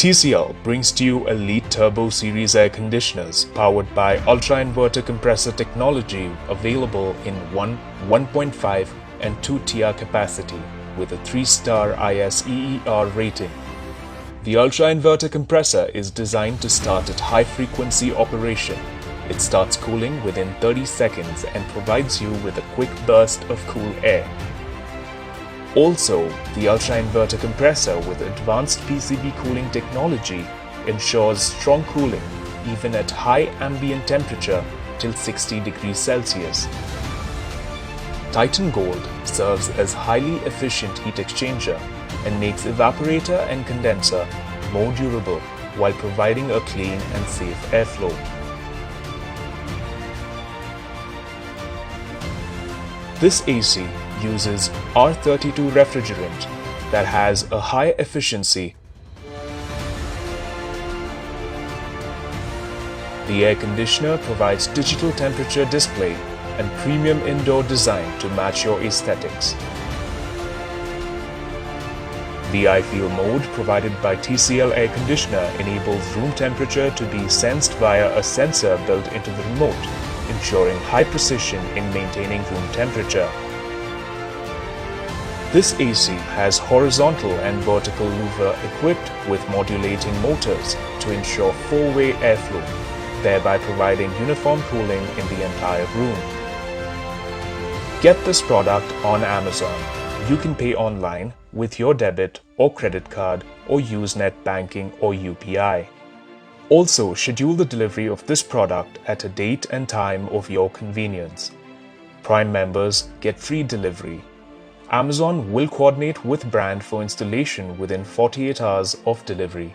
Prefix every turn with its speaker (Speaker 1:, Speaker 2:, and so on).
Speaker 1: TCL brings to you Elite Turbo Series air conditioners powered by Ultra-Inverter compressor technology, available in 1, 1.5 and 2 TR capacity with a 3-star ISEER rating. The Ultra-Inverter compressor is designed to start at high-frequency operation. It starts cooling within 30 seconds and provides you with a quick burst of cool air. Also, the Ultra-Inverter compressor with advanced PCB cooling technology ensures strong cooling even at high ambient temperature till 60 degrees Celsius. Titan Gold serves as highly efficient heat exchanger and makes evaporator and condenser more durable while providing a clean and safe airflow. This AC uses R32 refrigerant that has a high efficiency. The air conditioner provides digital temperature display and premium indoor design to match your aesthetics. The iFeel mode provided by TCL air conditioner enables room temperature to be sensed via a sensor built into the remote, ensuring high precision in maintaining room temperature. This AC has horizontal and vertical louver equipped with modulating motors to ensure 4-way airflow, thereby providing uniform cooling in the entire room. Get this product on Amazon. You can pay online with your debit or credit card or use net banking or UPI. Also, schedule the delivery of this product at a date and time of your convenience. Prime members get free delivery. Amazon will coordinate with brand for installation within 48 hours of delivery.